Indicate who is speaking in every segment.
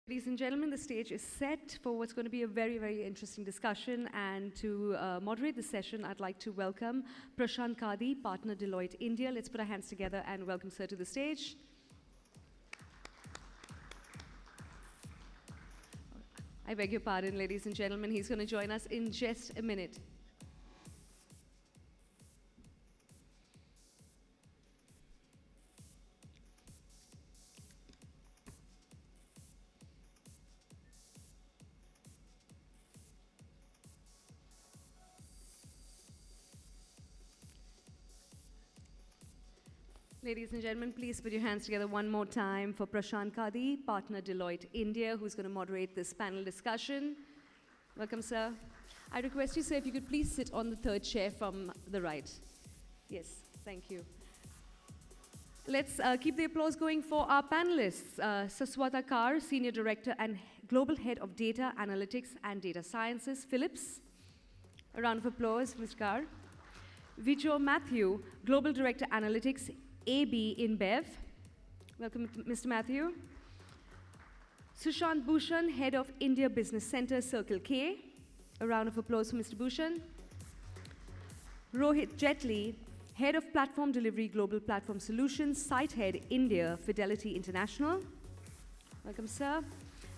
Speaker 1: Ladies and gentlemen, the stage is set for what's going to be a very, very interesting discussion. And to moderate the session, I'd like to welcome Prashant Kadi, partner Deloitte India. Let's put our hands together and welcome sir to the stage. I beg your pardon, ladies and gentlemen. He's going to join us in just a minute. Ladies and gentlemen, please put your hands together one more time for Prashant Kadi, partner Deloitte India, who's going to moderate this panel discussion. Welcome, sir. I request you, sir, if you could please sit on the third chair from the right. Yes, thank you. Let's keep the applause going for our panelists. Saswata Kar, Senior Director and Global Head of Data Analytics and Data Sciences, Philips. A round of applause, Mr. Kar. Vijay Matthew, Global Director Analytics, AB in Bev. Welcome, Mr. Matthew. Sushant Bhushan, Head of India Business Center, Circle K. A round of applause for Mr. Bhushan. Rohit Jetli, Head of Platform Delivery, Global Platform Solutions, Site Head, India, Fidelity International. Welcome, sir.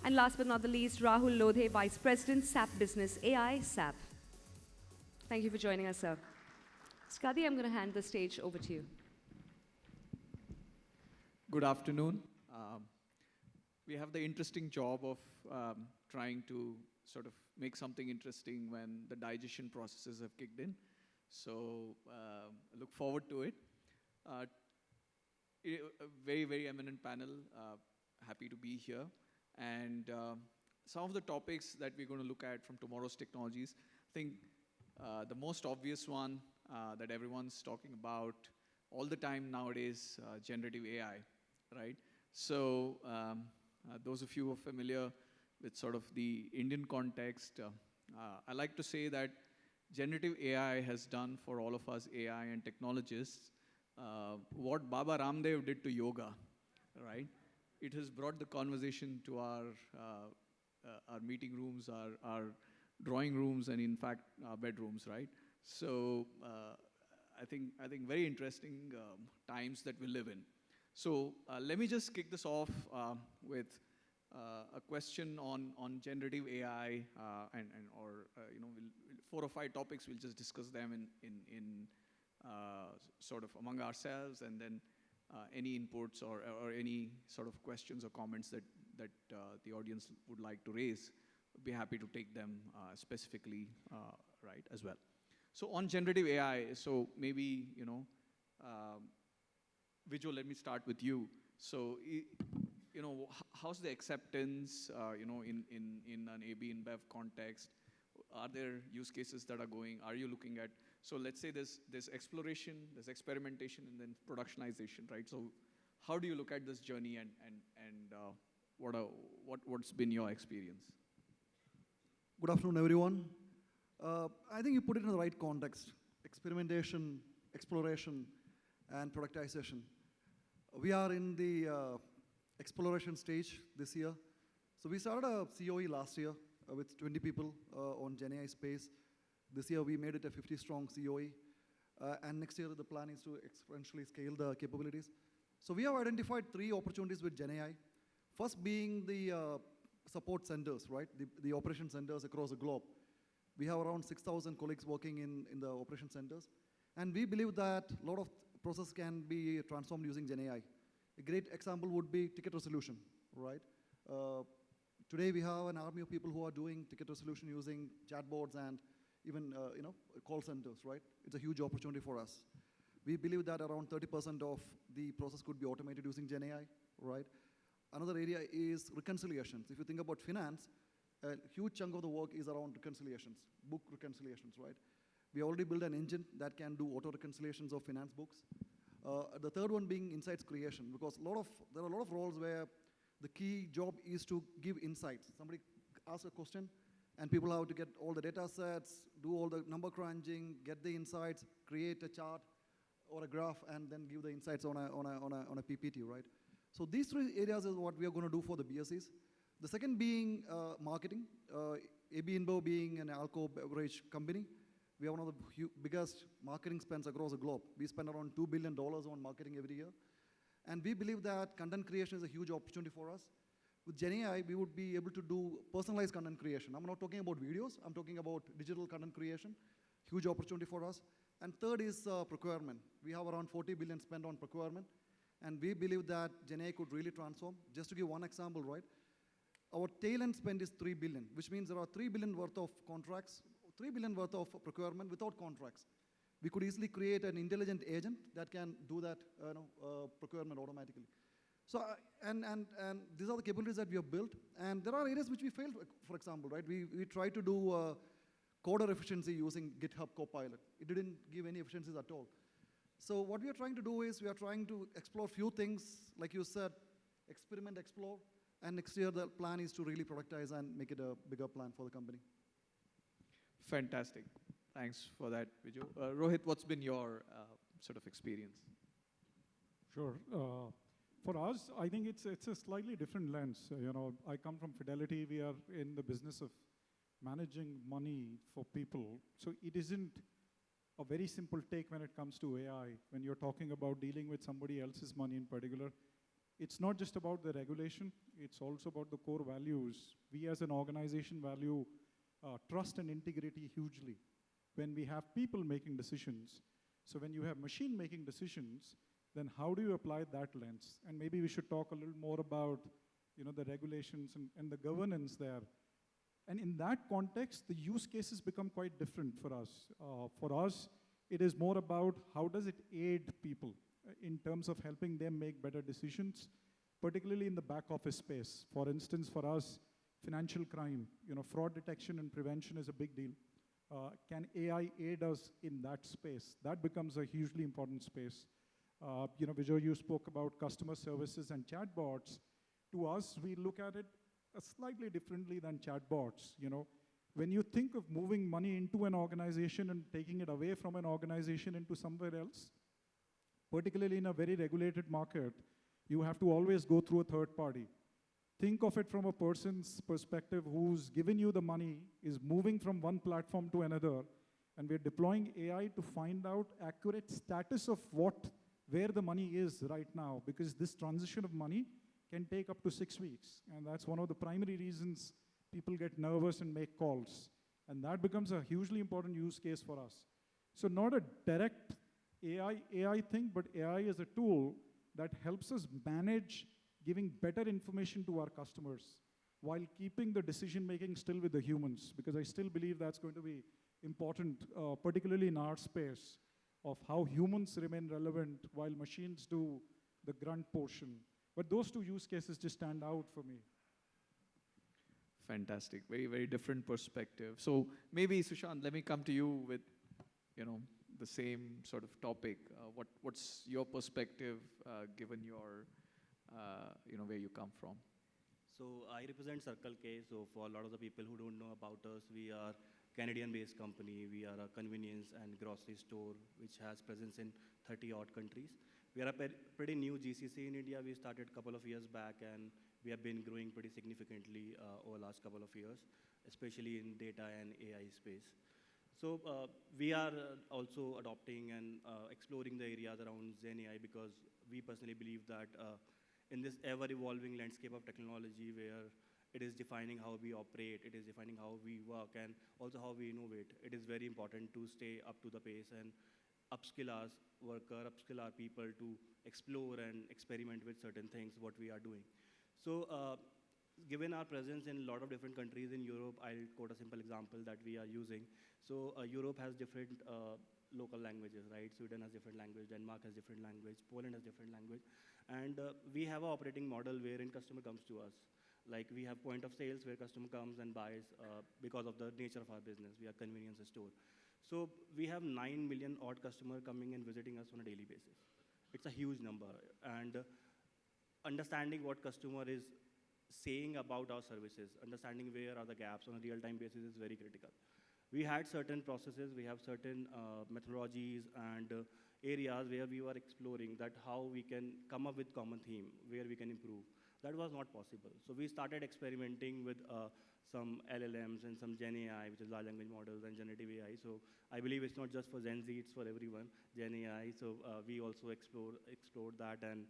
Speaker 1: And last but not the least, Rahul Lodhe, Vice President, SAP Business AI, SAP. Thank you for joining us, sir. Skadi, I'm going to hand the stage over to you.
Speaker 2: Good afternoon. We have the interesting job of trying to sort of make something interesting when the digestion processes have kicked in. So I look forward to it. A very, very eminent panel. Happy to be here. And some of the topics that we're going to look at from tomorrow's technologies, I think the most obvious one that everyone's talking about all the time nowadays, generative AI, right? So those of you who are familiar with sort of the Indian context, I like to say that generative AI has done for all of us AI and technologists what Baba Ramdev did to yoga, right? It has brought the conversation to our meeting rooms, our drawing rooms, and in fact, our bedrooms, right? So I think very interesting times that we live in. So let me just kick this off with a question on generative AI, or we'll 4 or 5 topics. We'll just discuss them in sort of among ourselves, and then any inputs or any sort of questions or comments that the audience would like to raise. We'd be happy to take them specifically, right, as well. So on generative AI, so maybe, Vijay, let me start with you. So, how's the acceptance, in an AB InBev context? Are there use cases that are going? Are you looking at? So let's say there's exploration, there's experimentation, and then productionization, right? So how do you look at this journey, and what's been your experience?
Speaker 3: Good afternoon, everyone. I think you put it in the right context: experimentation, exploration, and productization. We are in the exploration stage this year. So we started a COE last year with 20 people on GenAI space. This year we made it a 50-strong COE. And next year the plan is to exponentially scale the capabilities. So we have identified 3 opportunities with GenAI. First being the support centers, right? The operation centers across the globe. We have around 6,000 colleagues working in the operation centers. And we believe that a lot of process can be transformed using GenAI. A great example would be ticket resolution, right? Today we have an army of people who are doing ticket resolution using chatbots and even call centers, right? It's a huge opportunity for us. We believe that around 30% of the process could be automated using GenAI, right? Another area is reconciliations. If you think about finance, a huge chunk of the work is around reconciliations, book reconciliations, right? We already built an engine that can do auto reconciliations of finance books. The third one being insights creation, because there are a lot of roles where the key job is to give insights. Somebody asks a question, and people have to get all the data sets, do all the number crunching, get the insights, create a chart or a graph, and then give the insights on a PPT, right? So these 3 areas is what we are going to do for the BSEs. The second being marketing. AB InBev being an alcohol beverage company, we have one of the biggest marketing spends across the globe. We spend around $2 billion on marketing every year. And we believe that content creation is a huge opportunity for us. With GenAI, we would be able to do personalized content creation. I'm not talking about videos, I'm talking about digital content creation. Huge opportunity for us. And third is procurement. We have around 40 billion spent on procurement. And we believe that GenAI could really transform. Just to give one example, right? Our tail end spend is 3 billion, which means there are 3 billion worth of contracts, 3 billion worth of procurement without contracts. We could easily create an intelligent agent that can do that procurement automatically. So, and these are the capabilities that we have built. And there are areas which we failed, for example, right? We tried to do coder efficiency using GitHub Copilot. It didn't give any efficiencies at all. So what we are trying to do is we are trying to explore few things, like you said, experiment, explore. And next year, the plan is to really productize and make it a bigger plan for the company.
Speaker 2: Fantastic. Thanks for that, Viju. Rohit, what's been your sort of experience?
Speaker 4: Sure. For us, I think it's a slightly different lens. I come from Fidelity. We are in the business of managing money for people. So it isn't a very simple take when it comes to AI. When you're talking about dealing with somebody else's money in particular, it's not just about the regulation, it's also about the core values. We as an organization value trust and integrity hugely when we have people making decisions. So when you have machine making decisions, then how do you apply that lens? And maybe we should talk a little more about the regulations and the governance there. And in that context, the use cases become quite different for us. For us, it is more about how does it aid people in terms of helping them make better decisions, particularly in the back office space. For instance, for us, financial crime, fraud detection and prevention is a big deal. Can AI aid us in that space? That becomes a hugely important space. Vijay, you spoke about customer services and chatbots. To us, we look at it slightly differently than chatbots. When you think of moving money into an organization and taking it away from an organization into somewhere else, particularly in a very regulated market, you have to always go through a third party. Think of it from a person's perspective who's given you the money, is moving from one platform to another, and we're deploying AI to find out accurate status of where the money is right now, because this transition of money can take up to 6 weeks. And that's one of the primary reasons people get nervous and make calls. And that becomes a hugely important use case for us. So not a direct AI thing, but AI is a tool that helps us manage giving better information to our customers while keeping the decision making still with the humans, because I still believe that's going to be important, particularly in our space, of how humans remain relevant while machines do the grunt portion. But those two use cases just stand out for me.
Speaker 2: Fantastic. Very, very different perspective. So maybe, Sushant, let me come to you with, the same sort of topic. What's your perspective, given your, where you come from?
Speaker 5: So I represent Circle K. So for a lot of the people who don't know about us, we are Canadian-based company. We are a convenience and grocery store which has presence in 30-odd countries. We are a pretty new GCC in India. We started a couple of years back, and we have been growing pretty significantly over the last couple of years, especially in data and AI space. So we are also adopting and exploring the areas around GenAI, because we personally believe that in this ever-evolving landscape of technology, where it is defining how we operate, it is defining how we work, and also how we innovate, it is very important to stay up to the pace and upskill our worker, upskill our people to explore and experiment with certain things, what we are doing. So given our presence in a lot of different countries in Europe, I'll quote a simple example that we are using. So Europe has different local languages, right? Sweden has different language, Denmark has different language, Poland has different language. And we have an operating model wherein customer comes to us. Like we have point of sales where customer comes and buys because of the nature of our business. We are convenience store. So we have 9 million odd customers coming and visiting us on a daily basis. It's a huge number. And understanding what customer is saying about our services, understanding where are the gaps on a real-time basis is very critical. We had certain processes, we have certain methodologies and areas where we were exploring that how we can come up with common theme, where we can improve. That was not possible. So we started experimenting with some LLMs and some Gen AI, which is large language models, and generative AI. So I believe it's not just for Gen Z, it's for everyone, Gen AI. So we also explored that, and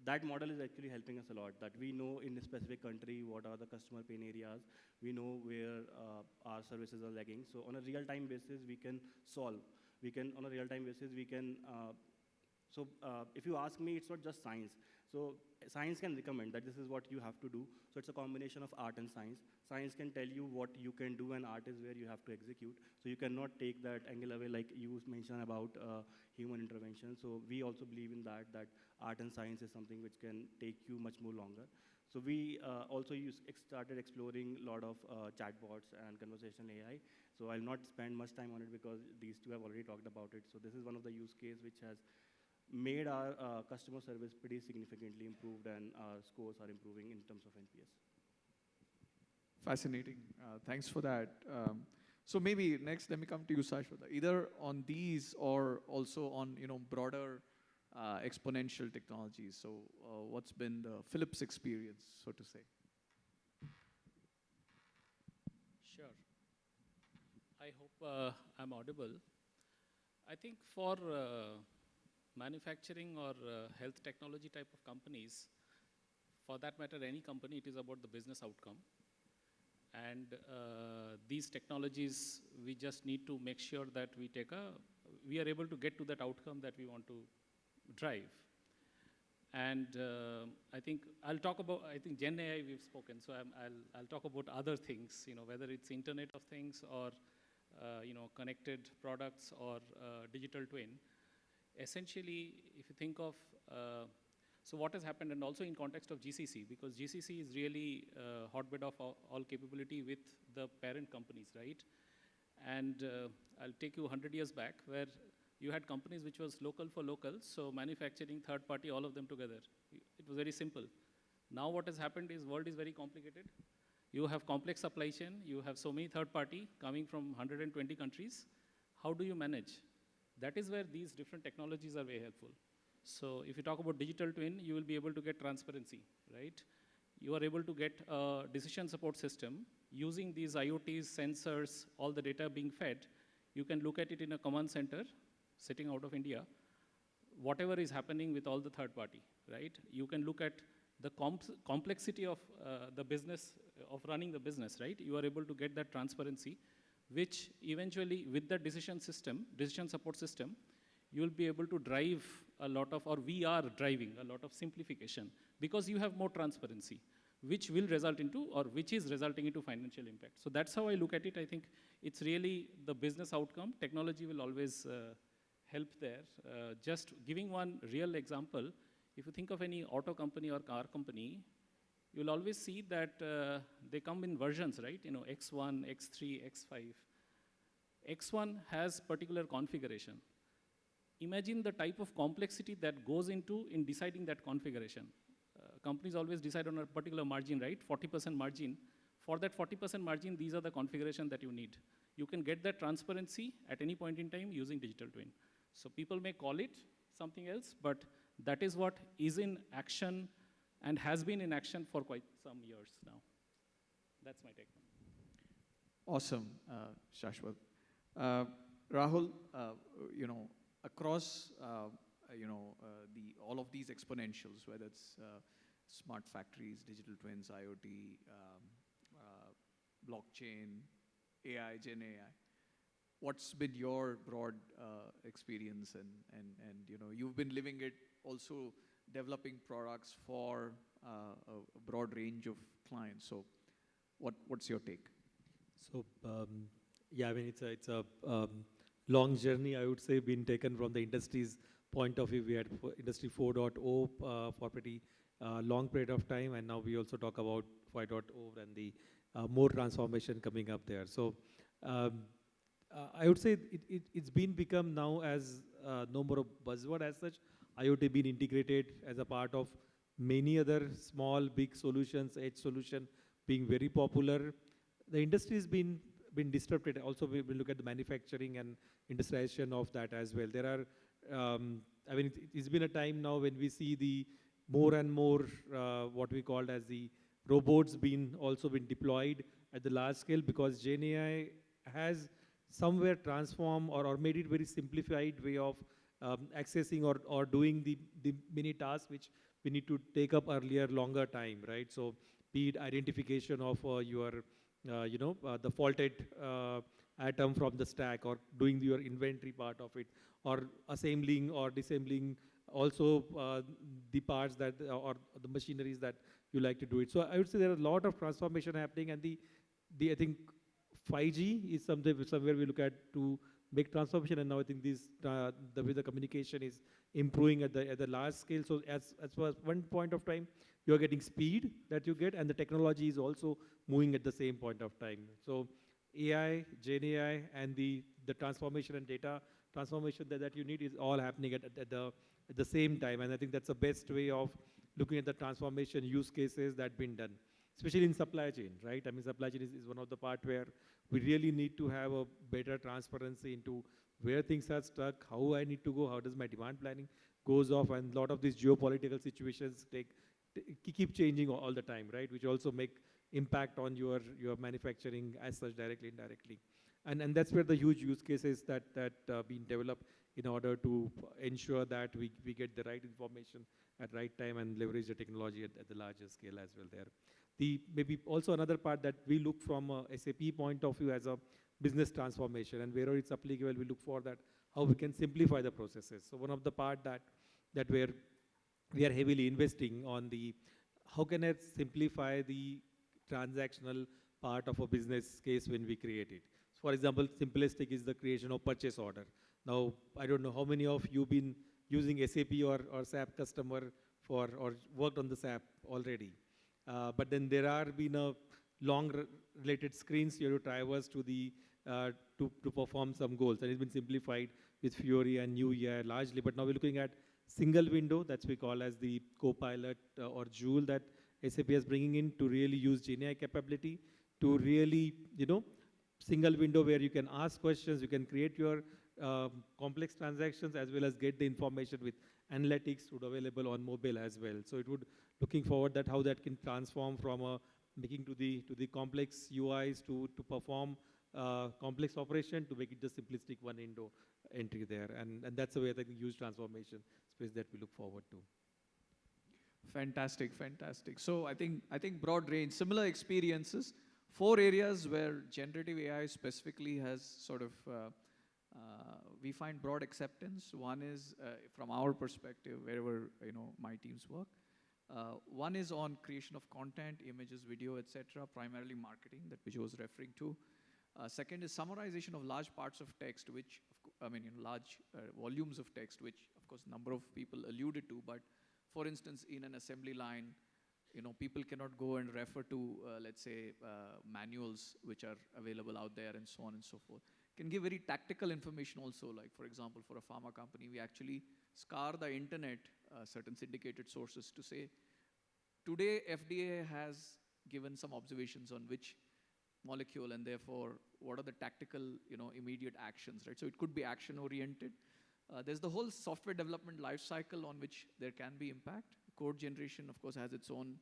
Speaker 5: that model is actually helping us a lot, that we know in a specific country what are the customer pain areas, we know where our services are lagging. So on a real-time basis, we can solve. On a real-time basis, we can, if you ask me, it's not just science. So science can recommend that this is what you have to do. So it's a combination of art and science. Science can tell you what you can do, and art is where you have to execute. So you cannot take that angle away, like you mentioned about human intervention. So we also believe in that art and science is something which can take you much more longer. So we also started exploring a lot of chatbots and conversational AI. So I'll not spend much time on it because these two have already talked about it. So this is one of the use case which has made our customer service pretty significantly improved, and our scores are improving in terms of NPS.
Speaker 2: Fascinating. Thanks for that. So maybe next, let me come to you, Shashwat. Either on these or also on broader exponential technologies. So what's been the Philips experience, so to say?
Speaker 6: Sure. I hope I'm audible. I think for manufacturing or health technology type of companies, for that matter, any company, it is about the business outcome. And these technologies, we just need to make sure that we are able to get to that outcome that we want to drive. And I think Gen AI we've spoken, so I'll talk about other things, whether it's Internet of Things or connected products or digital twin. Essentially, if you think of, so what has happened, and also in context of GCC, because GCC is really a hotbed of all capability with the parent companies, right? And I'll take you 100 years back, where you had companies which was local for local, so manufacturing, third party, all of them together. It was very simple. Now what has happened is world is very complicated. You have complex supply chain, you have so many third party coming from 120 countries. How do you manage? That is where these different technologies are very helpful. So if you talk about digital twin, you will be able to get transparency, right? You are able to get a decision support system using these IoTs, sensors, all the data being fed. You can look at it in a command center sitting out of India, whatever is happening with all the third party, right? You can look at the complexity of the business, of running the business, right? You are able to get that transparency, which eventually with the decision support system, you will be able to drive a lot of, or we are driving a lot of simplification, because you have more transparency, which will result into, or which is resulting into financial impact. So that's how I look at it. I think it's really the business outcome. Technology will always help there. Just giving one real example, if you think of any auto company or car company, you'll always see that they come in versions, right? X1, X3, X5. X1 has particular configuration. Imagine the type of complexity that goes into in deciding that configuration. Companies always decide on a particular margin, right? 40% margin. For that 40% margin, these are the configuration that you need. You can get that transparency at any point in time using digital twin. So people may call it something else, but that is what is in action and has been in action for quite some years now. That's my take.
Speaker 2: Awesome, Shashwat. Rahul, across all of these exponentials, whether it's smart factories, digital twins, IoT, blockchain, AI, Gen AI, what's been your broad experience? And you've been living it, also developing products for a broad range of clients. So what's your take?
Speaker 7: So yeah, I mean, it's a long journey, I would say, been taken from the industry's point of view. We had Industry 4.0 for pretty long period of time, and now we also talk about 5.0 and the more transformation coming up there. So I would say it's become now as no more a buzzword as such. IoT been integrated as a part of many other small, big solutions, edge solution being very popular. The industry has been disrupted. Also, we look at the manufacturing and industrialization of that as well. There are, I mean, it's been a time now when we see the more and more what we called as the robots also been deployed at the large scale, because GenAI has somewhere transformed or made it very simplified way of accessing or doing the many tasks which we need to take up earlier, longer time, right? So be it identification of your, the faulted atom from the stack, or doing your inventory part of it, or assembling or disassembling also the parts that, or the machineries that you like to do it. So I would say there are a lot of transformation happening, and I think 5G is somewhere we look at to make transformation, and now I think the way the communication is improving at the large scale. So as far as one point of time, you're getting speed that you get, and the technology is also moving at the same point of time. So AI, Gen AI, and the transformation and data transformation that you need is all happening at the same time. And I think that's the best way of looking at the transformation use cases that been done, especially in supply chain, right? I mean, supply chain is one of the part where we really need to have a better transparency into where things are stuck, how I need to go, how does my demand planning goes off, and a lot of these geopolitical situations keep changing all the time, right? Which also make impact on your manufacturing as such, directly, indirectly. And that's where the huge use cases that being developed in order to ensure that we get the right information at right time and leverage the technology at the larger scale as well there. Maybe also another part that we look from a SAP point of view as a business transformation, and wherever it's applicable, we look for that, how we can simplify the processes. So one of the part that we are heavily investing on how can I simplify the transactional part of a business case when we create it. So for example, simplistic is the creation of purchase order. Now, I don't know how many of you been using SAP or SAP customer or worked on the SAP already. But then there are been a long related screens you have to traverse to perform some goals, and it's been simplified with Fiori and New Year largely. But now we're looking at single window, that's we call as the Copilot or Joule that SAP is bringing in to really use GenAI capability to really, single window where you can ask questions, you can create your complex transactions, as well as get the information with analytics would available on mobile as well. So it would looking forward that how that can transform from making to the complex UIs to perform complex operation to make it just simplistic one window entry there. And that's the way I think huge transformation space that we look forward to.
Speaker 2: Fantastic, fantastic. So I think broad range, similar experiences, 4 areas where generative AI specifically has sort of, we find broad acceptance. One is from our perspective, wherever my teams work. One is on creation of content, images, video, etc., primarily marketing that Vijay was referring to. Second is summarization of large parts of text, which, large volumes of text, which of course number of people alluded to, but for instance, in an assembly line, people cannot go and refer to, let's say, manuals which are available out there and so on and so forth. Can give very tactical information also, like for example, for a pharma company, we actually scour the internet, certain syndicated sources to say, today FDA has given some observations on which molecule, and therefore what are the tactical, immediate actions, right? So it could be action oriented. There's the whole software development life cycle on which there can be impact. Code generation, of course, has its own,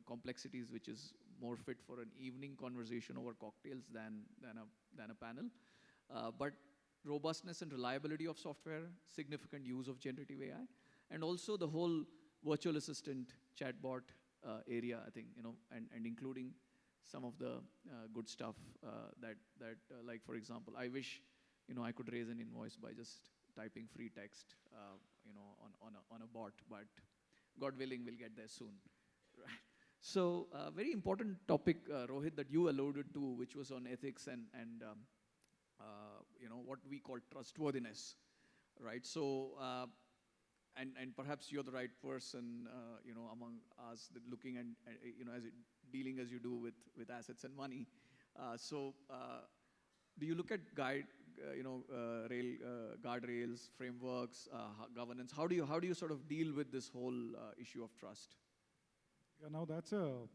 Speaker 2: complexities, which is more fit for an evening conversation over cocktails than a panel. But robustness and reliability of software, significant use of generative AI, and also the whole virtual assistant chatbot area, I think, and including some of the good stuff that like for example, I wish, I could raise an invoice by just typing free text, on a bot, but God willing, we'll get there soon, right? So, very important topic, Rohit, that you alluded to, which was on ethics and what we call trustworthiness, right? So, and perhaps you're the right person, among us that looking and dealing as you do with assets and money. So, do you look at guardrails, frameworks, governance? How do you sort of deal with this whole issue of trust?
Speaker 4: Yeah, now that's a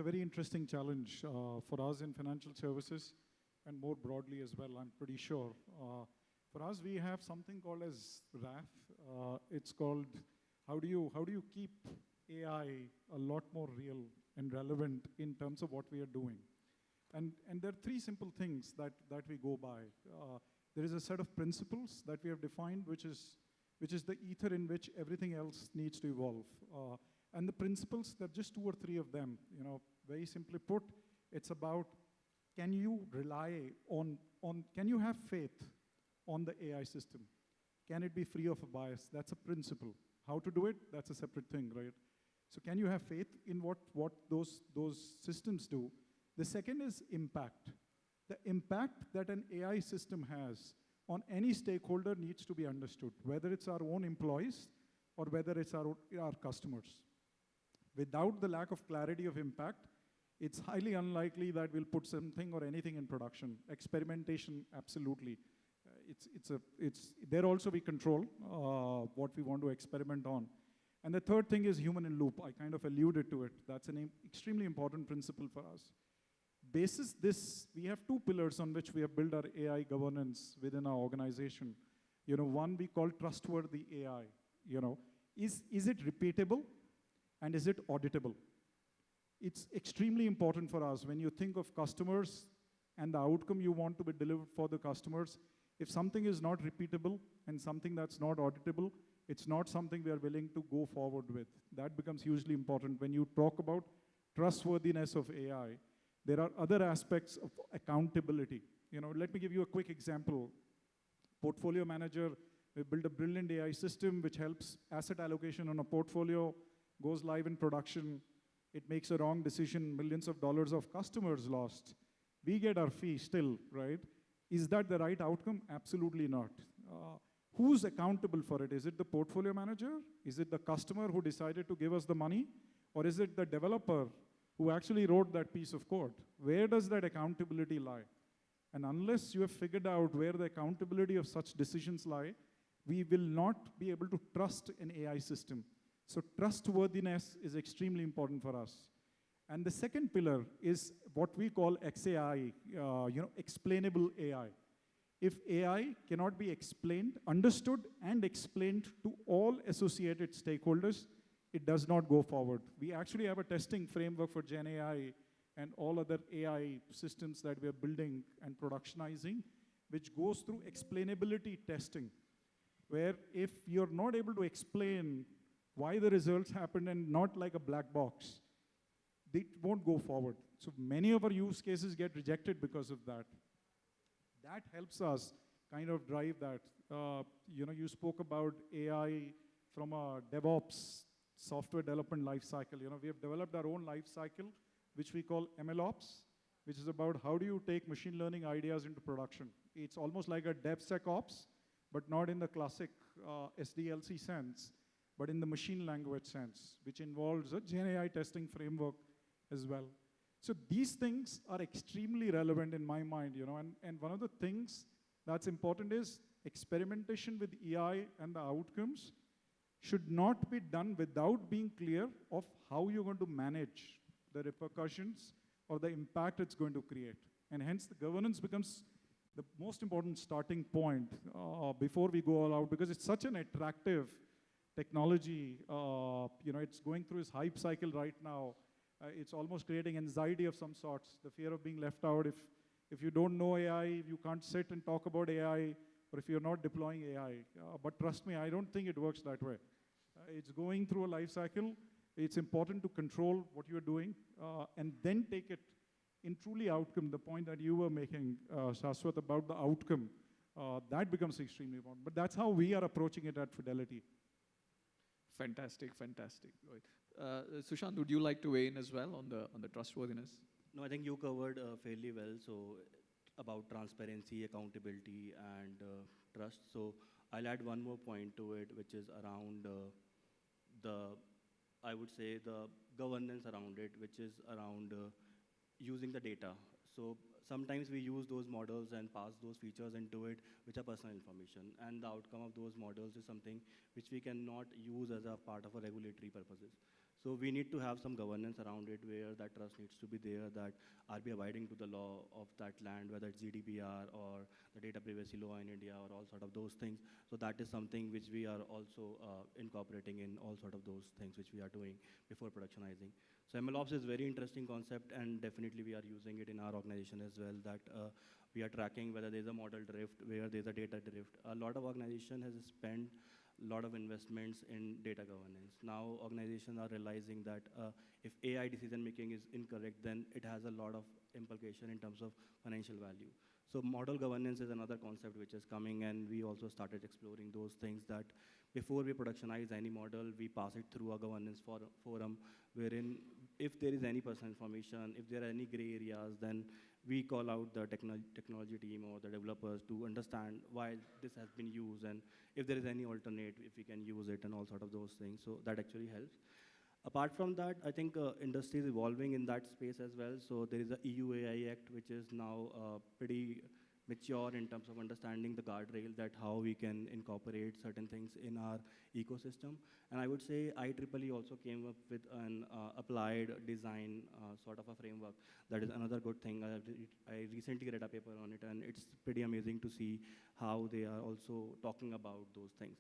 Speaker 4: very interesting challenge for us in financial services, and more broadly as well, I'm pretty sure. For us, we have something called as RAF. It's called how do you keep AI a lot more real and relevant in terms of what we are doing? And there are three simple things that we go by. There is a set of principles that we have defined, which is the ether in which everything else needs to evolve. And the principles, there are just 2 or 3 of them. Very simply put, it's about, can you rely on can you have faith on the AI system? Can it be free of a bias? That's a principle. How to do it? That's a separate thing, right? So can you have faith in what those systems do? The second is impact. The impact that an AI system has on any stakeholder needs to be understood, whether it's our own employees or whether it's our customers. Without the lack of clarity of impact, it's highly unlikely that we'll put something or anything in production. Experimentation, absolutely. There also we control what we want to experiment on. And the third thing is human in loop. I kind of alluded to it. That's an extremely important principle for us. Basis this, we have 2 pillars on which we have built our AI governance within our organization. One we call trustworthy AI. Is it repeatable and is it auditable? It's extremely important for us when you think of customers and the outcome you want to be delivered for the customers. If something is not repeatable and something that's not auditable, it's not something we are willing to go forward with. That becomes hugely important. When you talk about trustworthiness of AI, there are other aspects of accountability. Let me give you a quick example. Portfolio manager, we built a brilliant AI system which helps asset allocation on a portfolio, goes live in production. It makes a wrong decision, millions of dollars of customers lost. We get our fee still, right? Is that the right outcome? Absolutely not. Who's accountable for it? Is it the portfolio manager? Is it the customer who decided to give us the money? Or is it the developer who actually wrote that piece of code? Where does that accountability lie? And unless you have figured out where the accountability of such decisions lie, we will not be able to trust an AI system. So trustworthiness is extremely important for us. And the second pillar is what we call XAI, explainable AI. If AI cannot be explained, understood, and explained to all associated stakeholders, it does not go forward. We actually have a testing framework for Gen AI and all other AI systems that we are building and productionizing, which goes through explainability testing, where if you're not able to explain why the results happened and not like a black box, it won't go forward. So many of our use cases get rejected because of that. That helps us kind of drive that. You spoke about AI from a DevOps software development lifecycle. We have developed our own lifecycle, which we call MLOps, which is about how do you take machine learning ideas into production. It's almost like a DevSecOps, but not in the classic SDLC sense, but in the machine language sense, which involves a Gen AI testing framework as well. So these things are extremely relevant in my mind, and one of the things that's important is experimentation with AI and the outcomes should not be done without being clear of how you're going to manage the repercussions or the impact it's going to create. And hence the governance becomes the most important starting point before we go all out, because it's such an attractive technology. It's going through its hype cycle right now. It's almost creating anxiety of some sorts, the fear of being left out. If you don't know AI, you can't sit and talk about AI, or if you're not deploying AI. But trust me, I don't think it works that way. It's going through a life cycle. It's important to control what you're doing and then take it in truly outcome, the point that you were making, Shashwat, about the outcome. That becomes extremely important. But that's how we are approaching it at Fidelity.
Speaker 2: Fantastic, fantastic. Sushant, would you like to weigh in as well on the trustworthiness?
Speaker 5: No, I think you covered fairly well. So about transparency, accountability, and trust. So I'll add one more point to it, which is around I would say the governance around it, which is around using the data. So sometimes we use those models and pass those features into it, which are personal information. And the outcome of those models is something which we cannot use as a part of a regulatory purposes. So we need to have some governance around it where that trust needs to be there, that are we abiding to the law of that land, whether it's GDPR or the data privacy law in India or all sort of those things. So that is something which we are also incorporating in all sort of those things which we are doing before productionizing. So MLOps is very interesting concept, and definitely we are using it in our organization as well, that we are tracking whether there's a model drift, where there's a data drift. A lot of organization has spent a lot of investments in data governance. Now organizations are realizing that if AI decision making is incorrect, then it has a lot of implication in terms of financial value. So model governance is another concept which is coming, and we also started exploring those things, that before we productionize any model, we pass it through a governance forum, wherein if there is any personal information, if there are any gray areas, then we call out the technology team or the developers to understand why this has been used, and if there is any alternate, if we can use it and all sort of those things. So that actually helps. Apart from that, I think industry is evolving in that space as well. So there is a EU AI Act, which is now pretty mature in terms of understanding the guardrail, that how we can incorporate certain things in our ecosystem. And I would say IEEE also came up with an applied design sort of a framework. That is another good thing. I recently read a paper on it, and it's pretty amazing to see how they are also talking about those things.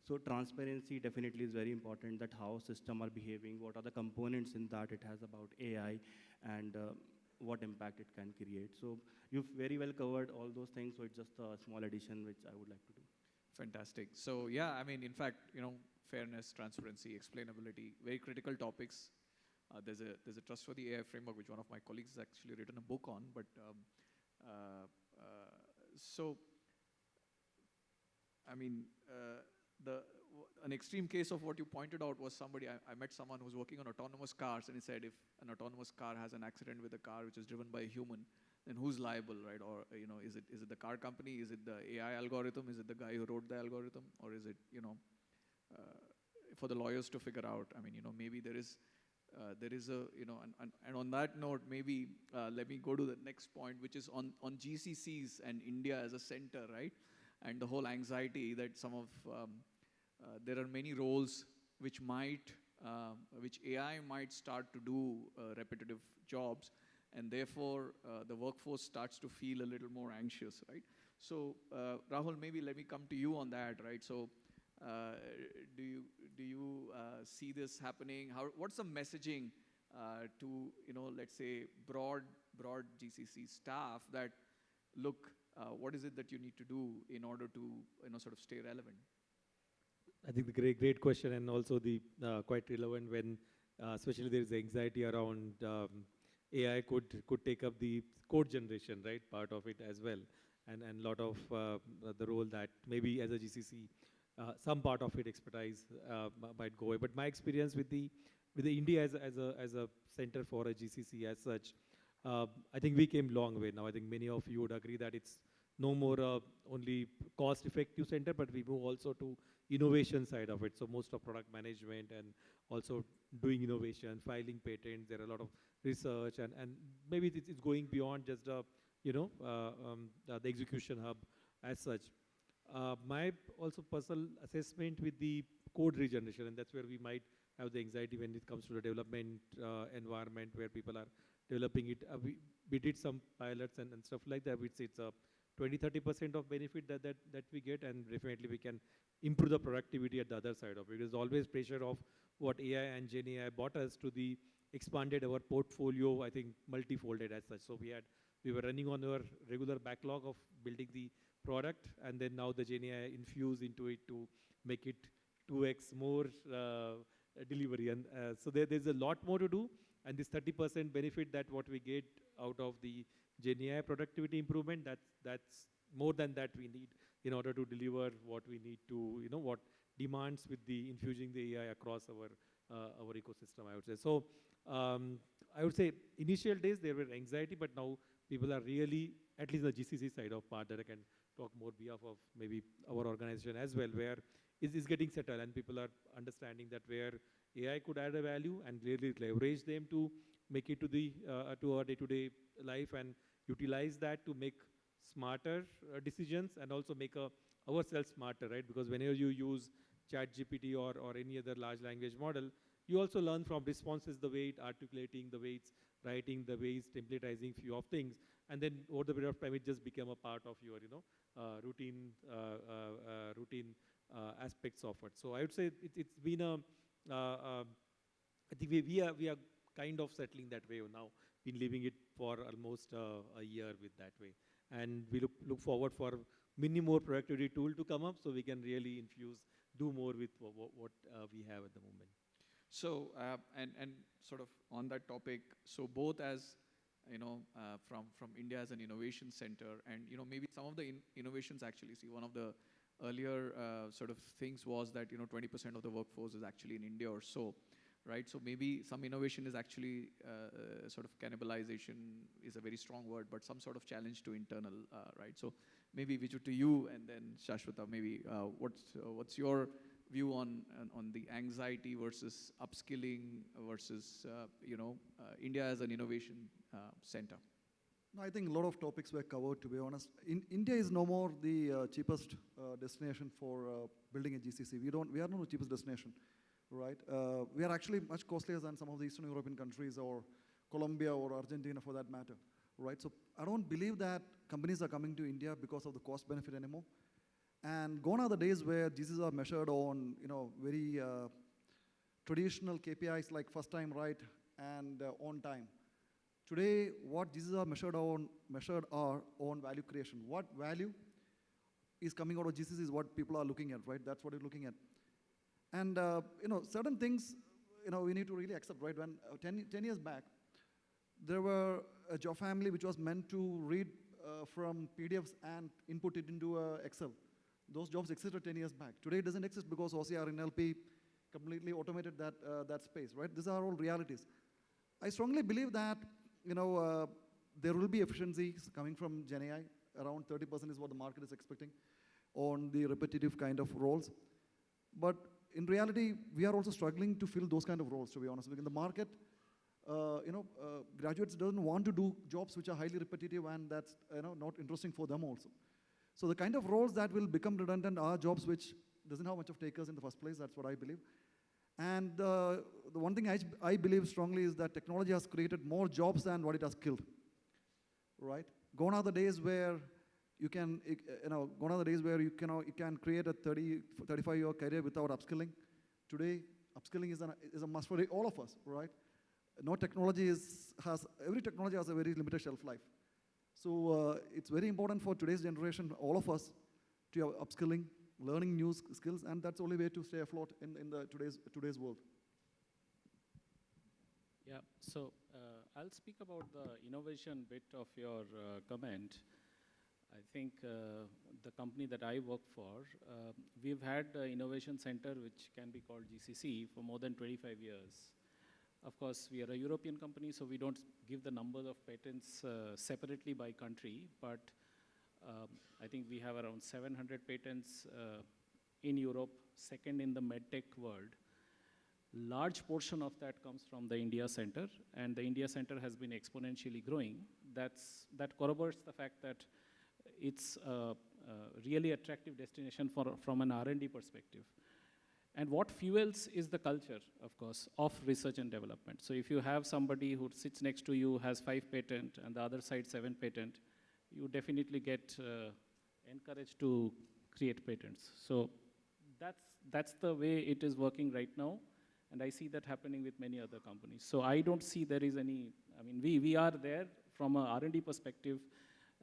Speaker 5: So transparency definitely is very important, that how systems are behaving, what are the components in that it has about AI, and what impact it can create. So you've very well covered all those things, so it's just a small addition which I would like to do.
Speaker 2: Fantastic. So yeah, I mean, in fact, fairness, transparency, explainability, very critical topics. There's a trustworthy AI framework which one of my colleagues has actually written a book on. But so, I mean, an extreme case of what you pointed out was somebody, I met someone who was working on autonomous cars, and he said if an autonomous car has an accident with a car which is driven by a human, then who's liable, right? Or is it the car company? Is it the AI algorithm? Is it the guy who wrote the algorithm? Or is it for the lawyers to figure out? I mean, maybe there is a and on that note, maybe let me go to the next point, which is on GCCs and India as a center, right? And the whole anxiety that some of there are many roles which AI might start to do repetitive jobs, and therefore the workforce starts to feel a little more anxious, right? So Rahul, maybe let me come to you on that, right? So do you see this happening? What's the messaging to let's say broad GCC staff that look, what is it that you need to do in order to sort of stay relevant?
Speaker 7: I think the great question, and also the quite relevant when especially there is anxiety around AI could take up the code generation, right, part of it as well, and a lot of the role that maybe as a GCC some part of it expertise might go away. But my experience with the India as a center for a GCC as such, I think we came long way now. I think many of you would agree that it's no more only cost-effective center, but we move also to innovation side of it. So most of product management and also doing innovation, filing patents. There are a lot of research, and maybe it's going beyond just the execution hub as such. My also personal assessment with the code regeneration, and that's where we might have the anxiety when it comes to the development environment where people are developing it. We did some pilots and stuff like that. We'd say it's a 20-30% of benefit that we get, and definitely we can improve the productivity at the other side of it. There's always pressure of what AI and Gen AI brought us to the expanded our portfolio, I think multifolded as such. So we were running on our regular backlog of building the product, and then now the Gen AI infused into it to make it 2x more delivery. And so there's a lot more to do, and this 30% benefit that what we get out of the Gen AI productivity improvement, that's more than that we need in order to deliver what we need to, what demands with the infusing the AI across our ecosystem, I would say. So I would say initial days there were anxiety, but now people are really, at least the GCC side of part that I can talk more behalf of maybe our organization as well, where it's getting settled and people are understanding that where AI could add a value and really leverage them to make it to our day-to-day life and utilize that to make smarter decisions and also make ourselves smarter, right? Because whenever you use ChatGPT or any other large language model, you also learn from responses, the way it articulating, the way it's writing, the way it's templatizing few of things, and then over the period of time, it just became a part of your, routine aspects of it. So I would say it's been I think we are kind of settling that way now. Been living it for almost a year with that way, and we look forward for many more productivity tool to come up, so we can really do more with what we have at the moment.
Speaker 2: So, and sort of on that topic, so both as, from India as an innovation center, and, maybe some of the innovations actually, see, one of the earlier sort of things was that, 20% of the workforce is actually in India or so, right? So maybe some innovation is actually sort of cannibalization is a very strong word, but some sort of challenge to internal, right? So maybe Viju to you, and then Shashwata, maybe what's your view on the anxiety versus upskilling versus India as an innovation center?
Speaker 3: No, I think a lot of topics were covered, to be honest. India is no more the cheapest destination for building a GCC. We are not the cheapest destination, right? We are actually much costlier than some of the Eastern European countries, or Colombia or Argentina for that matter, right? So I don't believe that companies are coming to India because of the cost benefit anymore. And gone are the days where GCCs are measured on, very traditional KPIs like first time right and on time. Today, what GCCs are measured are on value creation. What value is coming out of GCC is what people are looking at, right? That's what you're looking at. And, certain things, we need to really accept, right? When 10 years back, there were a job family which was meant to read from PDFs and input it into Excel. Those jobs existed 10 years back. Today it doesn't exist because OCR and NLP completely automated that space, right? These are all realities. I strongly believe that, there will be efficiencies coming from GenAI. Around 30% is what the market is expecting on the repetitive kind of roles. But in reality, we are also struggling to fill those kind of roles, to be honest. In the market, graduates don't want to do jobs which are highly repetitive, and that's not interesting for them also. So the kind of roles that will become redundant are jobs which doesn't have much of takers in the first place. That's what I believe. And the one thing I believe strongly is that technology has created more jobs than what it has killed, right? Gone are the days where you can, gone are the days where you can create a 35-year career without upskilling. Today, upskilling is a must for all of us, right? No technology every technology has a very limited shelf life. So it's very important for today's generation, all of us, to have upskilling, learning new skills, and that's the only way to stay afloat in the today's world.
Speaker 6: Yeah, so I'll speak about the innovation bit of your comment. I think the company that I work for, we've had an innovation center which can be called GCC for more than 25 years. Of course, we are a European company, so we don't give the numbers of patents separately by country, but I think we have around 700 patents in Europe, second in the medtech world. Large portion of that comes from the India Center, and the India Center has been exponentially growing. That corroborates the fact that it's a really attractive destination from an R&D perspective. And what fuels is the culture, of course, of research and development. So if you have somebody who sits next to you, has 5 patents, and the other side 7 patents, you definitely get encouraged to create patents. So that's the way it is working right now, and I see that happening with many other companies. So I don't see there is any, we are there from a R&D perspective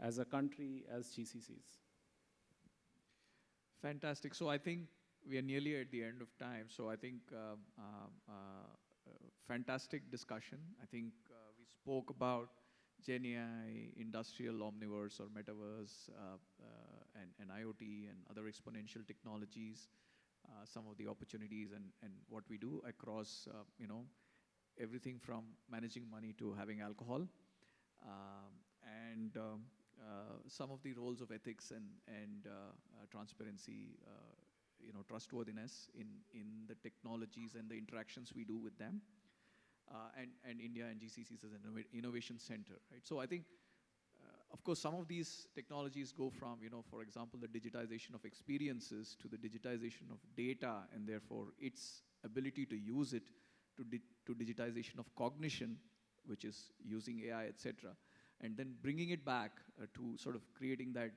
Speaker 6: as a country, as GCCs.
Speaker 2: Fantastic. So I think we are nearly at the end of time. So I think fantastic discussion. I think we spoke about GenAI, industrial omniverse or metaverse, and IoT and other exponential technologies, some of the opportunities and what we do across, everything from managing money to having alcohol, and some of the roles of ethics and transparency, trustworthiness in the technologies and the interactions we do with them, and India and GCCs as an innovation center, right? So I think, of course, some of these technologies go from, for example, the digitization of experiences to the digitization of data, and therefore its ability to use it to digitization of cognition, which is using AI, etc., and then bringing it back to sort of creating that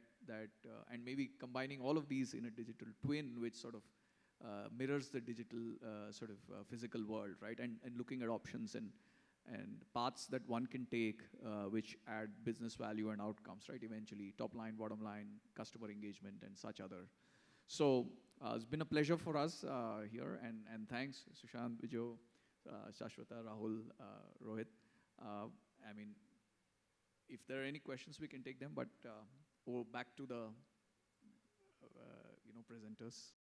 Speaker 2: and maybe combining all of these in a digital twin, which sort of mirrors the digital physical world, right? And looking at options and paths that one can take, which add business value and outcomes, right? Eventually, top line, bottom line, customer engagement, and such other. So it's been a pleasure for us here, and thanks, Sushant, Vijay, Shashwata, Rahul, Rohit. I mean, if there are any questions, we can take them, but back to the presenters.